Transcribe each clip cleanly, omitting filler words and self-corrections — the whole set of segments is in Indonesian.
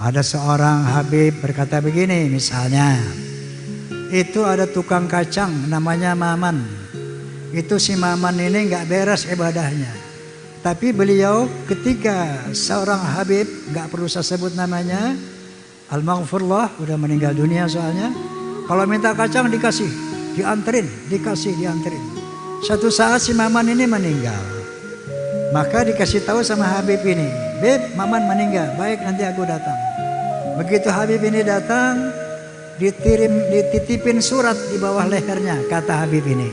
Ada seorang Habib berkata begini misalnya, itu ada tukang kacang namanya Maman. Itu si Maman ini nggak beres ibadahnya. Tapi beliau ketika seorang Habib, nggak perlu saya sebut namanya, Al-Maghfurullah, udah meninggal dunia soalnya. Kalau minta kacang dikasih, dianterin. Suatu saat si Maman ini meninggal. Maka dikasih tahu sama Habib ini, Beb, Maman meninggal, baik nanti aku datang. Begitu Habib ini datang, dititipin surat di bawah lehernya, kata Habib ini.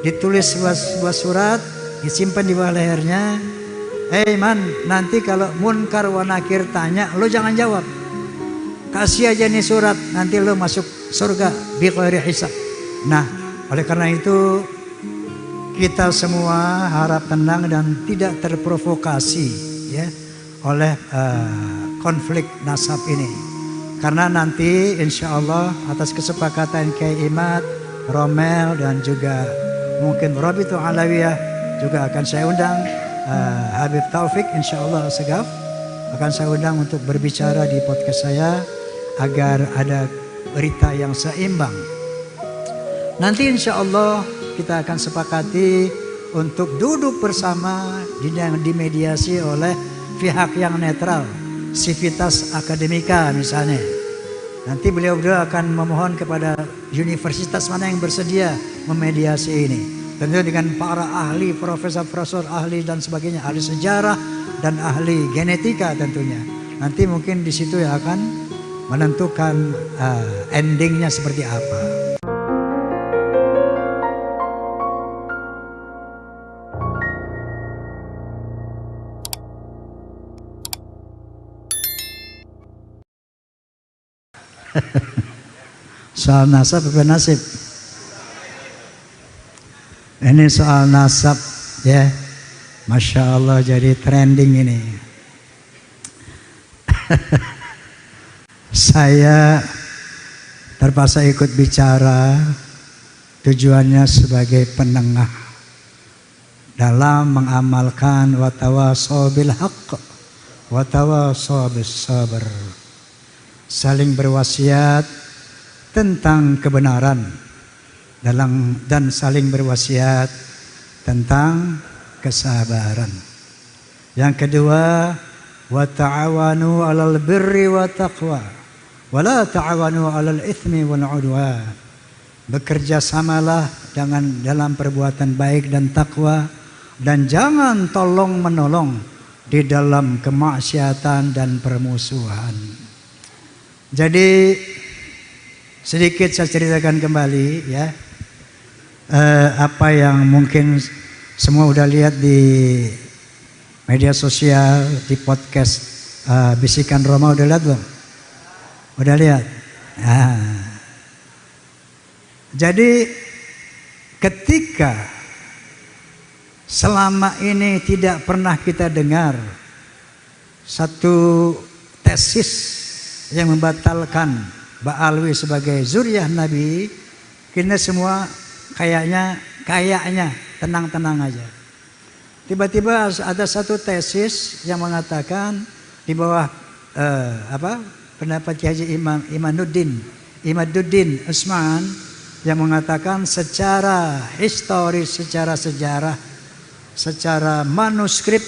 Ditulis sebuah surat, disimpan di bawah lehernya. Hei man, nanti kalau Munkar wa Nakir tanya, lo jangan jawab. Kasih aja nih surat, nanti lo masuk surga bi ghairi hisab. Nah, oleh karena itu kita semua harap tenang dan tidak terprovokasi ya oleh konflik nasab ini. Karena nanti insya Allah atas kesepakatan Kiai Imad, Romel dan juga mungkin Rabitul Alawiyah juga akan saya undang Habib Taufik insya Allah Segaf akan saya undang untuk berbicara di podcast saya agar ada berita yang seimbang. Nanti insya Allah kita akan sepakati untuk duduk bersama dimediasi oleh pihak yang netral, Civitas Akademika misalnya. Nanti beliau akan memohon kepada universitas mana yang bersedia memediasi ini. Tentu dengan para ahli, profesor ahli dan sebagainya, ahli sejarah dan ahli genetika tentunya. Nanti mungkin di situ yang akan menentukan endingnya seperti apa. Soal nasab apa nasib? Ini soal nasab ya. Masya Allah jadi trending ini. Saya terpaksa ikut bicara, tujuannya sebagai penengah dalam mengamalkan watawasau bil haqq watawasau bis sabr. Saling berwasiat tentang kebenaran dan saling berwasiat tentang kesabaran. Yang kedua, wa ta'awanu 'alal birri wa taqwa wa la ta'awanu 'alal itsmi wal 'udwan. Bekerja samalah dalam perbuatan baik dan takwa dan jangan tolong menolong di dalam kemaksiatan dan permusuhan. Jadi sedikit saya ceritakan kembali ya apa yang mungkin semua udah lihat di media sosial, di podcast Bisikan Roma, udah lihat belum? Udah lihat? Nah. Jadi ketika selama ini tidak pernah kita dengar satu tesis yang membatalkan Ba'alwi sebagai zuriyah Nabi, kita semua kayaknya tenang-tenang aja. Tiba-tiba ada satu tesis yang mengatakan di bawah pendapat Haji Imaduddin Usman yang mengatakan secara historis, secara sejarah, secara manuskrip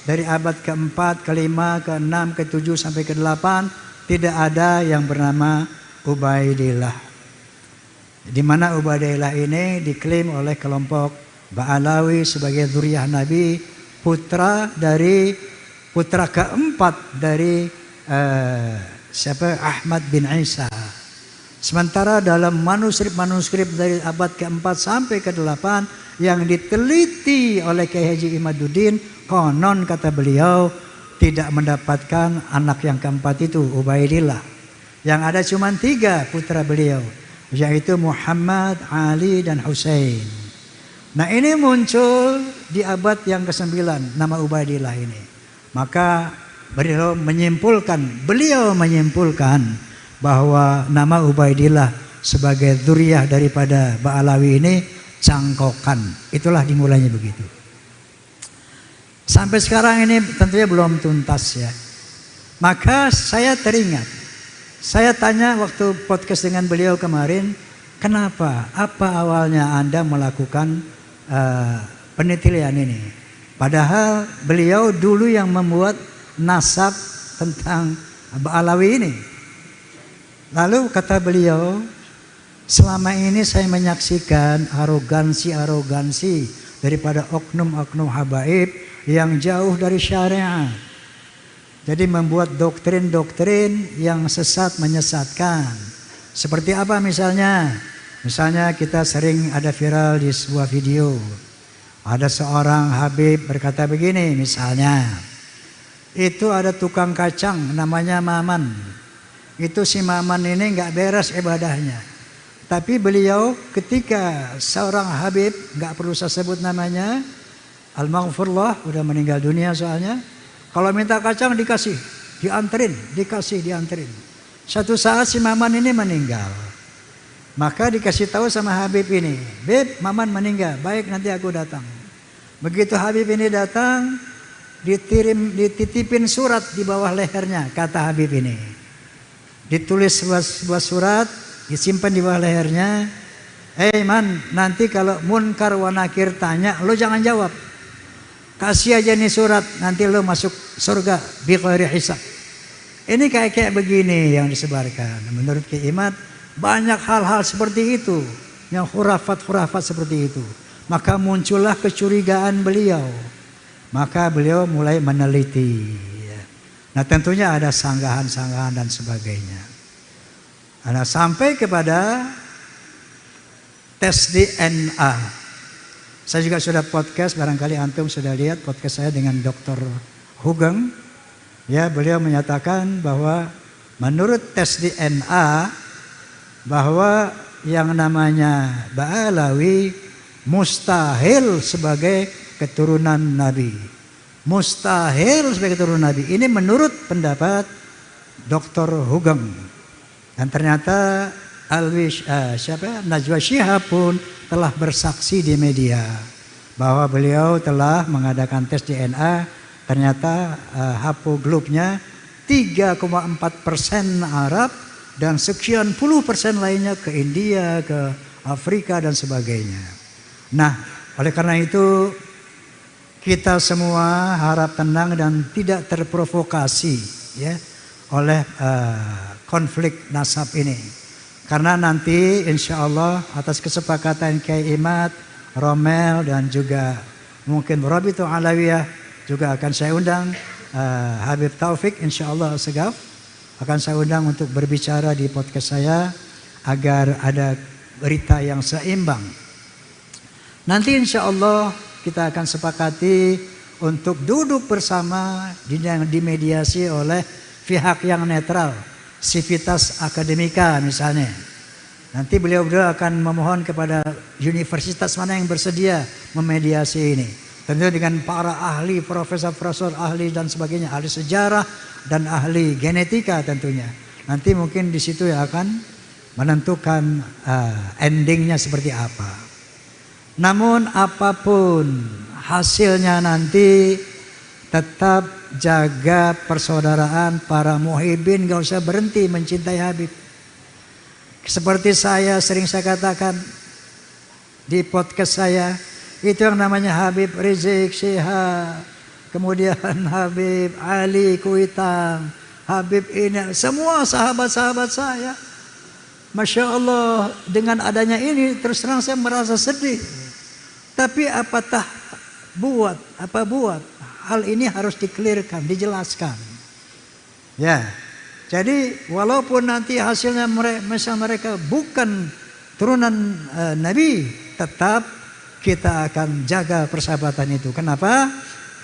dari abad ke-4, ke-5, ke-6, ke-7 sampai ke-8 tidak ada yang bernama Ubaidillah. Di mana Ubaidillah ini diklaim oleh kelompok Ba'alawi sebagai zuriyah Nabi, putra keempat dari Ahmad bin Isa. Sementara dalam manuskrip dari abad ke-4 sampai ke-8 yang diteliti oleh Kiai Haji Imaduddin, konon kata beliau tidak mendapatkan anak yang keempat itu Ubaidillah. Yang ada cuma 3 putra beliau, yaitu Muhammad, Ali dan Husain. Nah ini muncul di abad yang ke-9 nama Ubaidillah ini. Maka beliau menyimpulkan bahwa nama Ubaidillah sebagai dzurriyyah daripada Ba'alawi ini cangkokan. Itulah dimulainya begitu. Sampai sekarang ini tentunya belum tuntas ya. Maka saya teringat, saya tanya waktu podcast dengan beliau kemarin, kenapa? Apa awalnya Anda melakukan penelitian ini? Padahal beliau dulu yang membuat nasab tentang Alawi ini. Lalu kata beliau, selama ini saya menyaksikan arogansi daripada oknum-oknum habaib yang jauh dari syariat. Jadi membuat doktrin-doktrin yang sesat menyesatkan. Seperti apa misalnya? Misalnya kita sering ada viral di sebuah video. Ada seorang habib berkata begini misalnya. Itu ada tukang kacang namanya Maman. Itu si Maman ini nggak beres ibadahnya. Tapi beliau ketika seorang habib, nggak perlu saya sebut namanya, Al-Maghfurullah, udah meninggal dunia soalnya. Kalau minta kacang dikasih, dianterin. Satu saat si Maman ini meninggal. Maka dikasih tahu sama Habib ini, Bib, Maman meninggal, baik nanti aku datang. Begitu Habib ini datang, dititipin surat di bawah lehernya, kata Habib ini. Ditulis sebuah surat, disimpan di bawah lehernya. Man, nanti kalau munkar wa nakir tanya, lo jangan jawab. Kasih aja nih surat, nanti lo masuk surga bi ghairi hisab. Ini kayak begini yang disebarkan. Menurut Kiai Imad, banyak hal-hal seperti itu, yang khurafat seperti itu. Maka muncullah kecurigaan beliau. Maka beliau mulai meneliti. Nah tentunya ada sanggahan-sanggahan dan sebagainya. Nah, sampai kepada tes DNA. Saya juga sudah podcast, barangkali antum sudah lihat podcast saya dengan Dr. Hugeng. Ya, beliau menyatakan bahwa menurut tes DNA bahwa yang namanya Ba'alawi mustahil sebagai keturunan Nabi. Mustahil sebagai keturunan Nabi. Ini menurut pendapat Dr. Hugeng. Dan ternyata Najwa Shihab pun telah bersaksi di media bahwa beliau telah mengadakan tes DNA. Ternyata haplogrup-nya 3,4% Arab dan sekian puluh persen lainnya ke India, ke Afrika dan sebagainya. Nah, oleh karena itu kita semua harap tenang dan tidak terprovokasi ya oleh konflik nasab ini. Karena nanti insya Allah atas kesepakatan Kiai Imad, Romel dan juga mungkin Rabitul Alawiyah juga akan saya undang Habib Taufik insya Allah Segaf akan saya undang untuk berbicara di podcast saya agar ada berita yang seimbang. Nanti insya Allah kita akan sepakati untuk duduk bersama yang dimediasi oleh pihak yang netral. Civitas Akademika misalnya. Nanti beliau akan memohon kepada universitas mana yang bersedia memediasi ini. Tentu dengan para ahli, profesor ahli dan sebagainya, ahli sejarah dan ahli genetika tentunya. Nanti mungkin di situ ya akan menentukan endingnya seperti apa. Namun apapun hasilnya nanti tetap jaga persaudaraan para muhibin, gak usah berhenti mencintai Habib. Seperti sering saya katakan di podcast saya, itu yang namanya Habib Rizik Syihab, kemudian Habib Ali Kuitang, Habib ini, semua sahabat-sahabat saya. Masya Allah, dengan adanya ini terus terang saya merasa sedih. Tapi apa buat? Hal ini harus dikelirkan, dijelaskan. Ya, jadi walaupun nanti hasilnya mereka bukan turunan Nabi, tetap kita akan jaga persahabatan itu. Kenapa?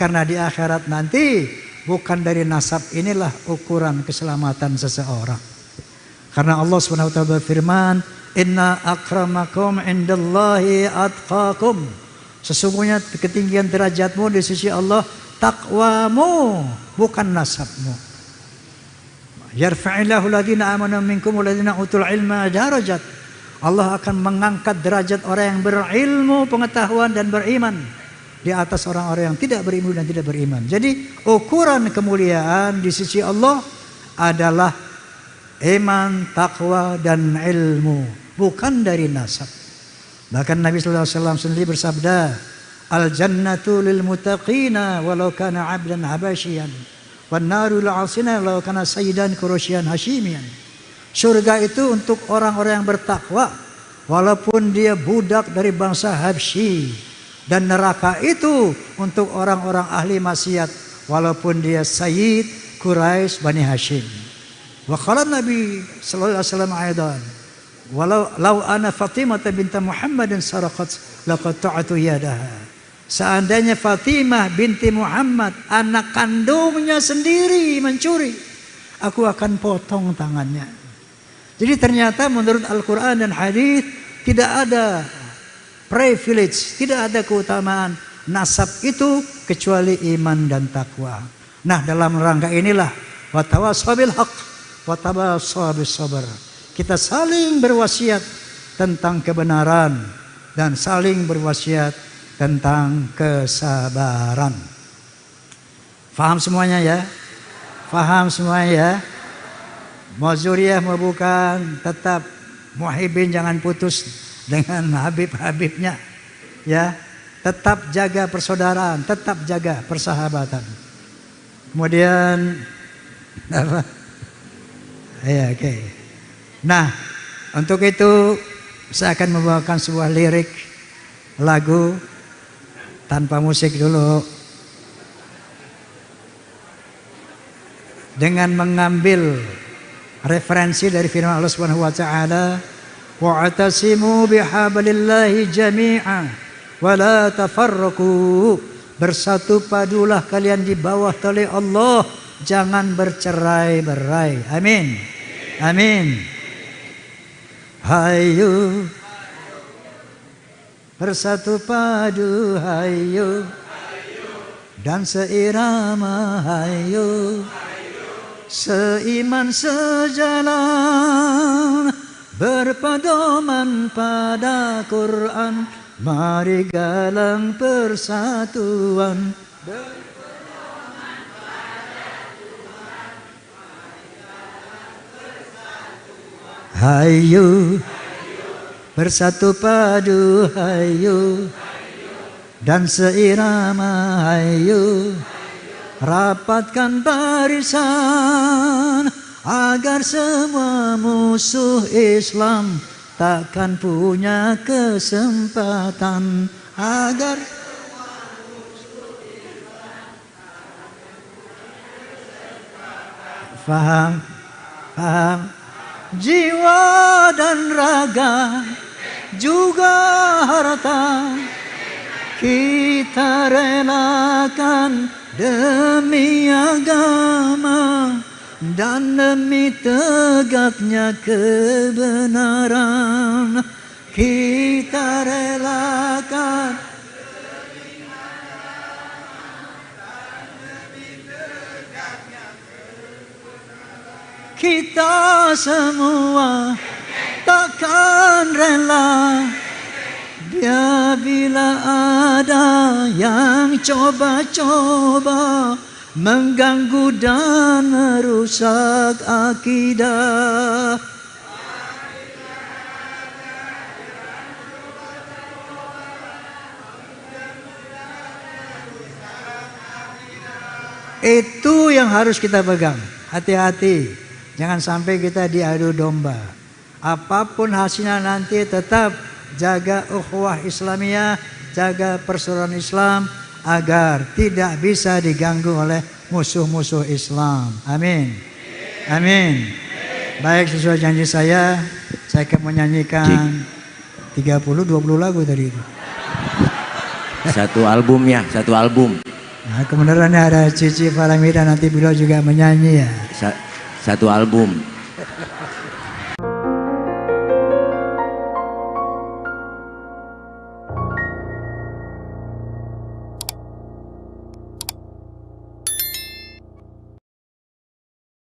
Karena di akhirat nanti bukan dari nasab inilah ukuran keselamatan seseorang. Karena Allah Subhanahu wa taala berfirman, "Inna akramakum indallahi atqakum." Sesungguhnya ketinggian derajatmu di sisi Allah takwamu, bukan nasabmu. Yarfa'illahu alladhina amanu minkum walladhina utul ilma darajat. Allah akan mengangkat derajat orang yang berilmu, pengetahuan dan beriman. di atas orang-orang yang tidak berilmu dan tidak beriman. Jadi ukuran kemuliaan di sisi Allah adalah iman, takwa, dan ilmu, bukan dari nasab. Bahkan Nabi SAW sendiri bersabda, al-jannatu lil muttaqina walau kana 'abdan habasyian wan naru lil 'asina walau kana sayyidan quraisyan hasyimian. Surga itu untuk orang-orang yang bertakwa walaupun dia budak dari bangsa Habsyi, dan neraka itu untuk orang-orang ahli maksiat walaupun dia sayyid Quraisy Bani Hashim. Wa qala Nabi sallallahu alaihi wasallam aidan, walau law ana Fatimah binti Muhammadin saraqat laqata'tu yadaha. Seandainya Fatimah binti Muhammad, anak kandungnya sendiri mencuri, aku akan potong tangannya. Jadi ternyata menurut Al-Quran dan hadis tidak ada privilege, tidak ada keutamaan nasab itu kecuali iman dan takwa. Nah, dalam rangka inilah watawassaw bil haqq watawassaw bis sabr. Kita saling berwasiat tentang kebenaran dan saling berwasiat tentang kesabaran. Faham semuanya ya? Faham semuanya ya? Mau zuriyah mau bukan, tetap muhibbin jangan putus dengan habib-habibnya. Ya, tetap jaga persaudaraan, tetap jaga persahabatan. Kemudian apa? Ya, oke. Nah, untuk itu saya akan membawakan sebuah lirik lagu tanpa musik dulu, dengan mengambil referensi dari firman Allah Subhanahu wa taala, wa'tasimu bihablillahi jami'a wa la tafarraqu. Bersatu padulah kalian di bawah tali Allah, jangan bercerai-berai. Amin. Amin. Hayu bersatu padu, hayu dan seirama, hayu seiman sejalan, berpedoman pada Quran, mari galang persatuan. Berpedoman pada Tuhan, mari galang persatuan. Hayu bersatu padu, hayu dan seirama, hayu rapatkan barisan agar semua musuh Islam takkan punya kesempatan. Agar semua musuh Islam takkan punya kesempatan. Faham? Faham? Jiwa dan raga juga harta kita relakan demi agama dan demi tegaknya kebenaran. Kita relakan demi agama dan demi tegaknya kebenaran. Kita semua takkan rela bila ada yang coba-coba mengganggu dan merusak akidah. Itu yang harus kita pegang. Hati-hati, jangan sampai kita diadu domba. Apapun hasilnya nanti tetap jaga ukhuwah Islamiyah, jaga persaudaraan Islam agar tidak bisa diganggu oleh musuh-musuh Islam. Amin. Amin. Baik, sesuai janji saya akan menyanyikan 30-20 lagu tadi itu. Satu album ya, satu album. Nah, kebenarannya ada Cici Falamida, nanti beliau juga menyanyi ya. Satu album.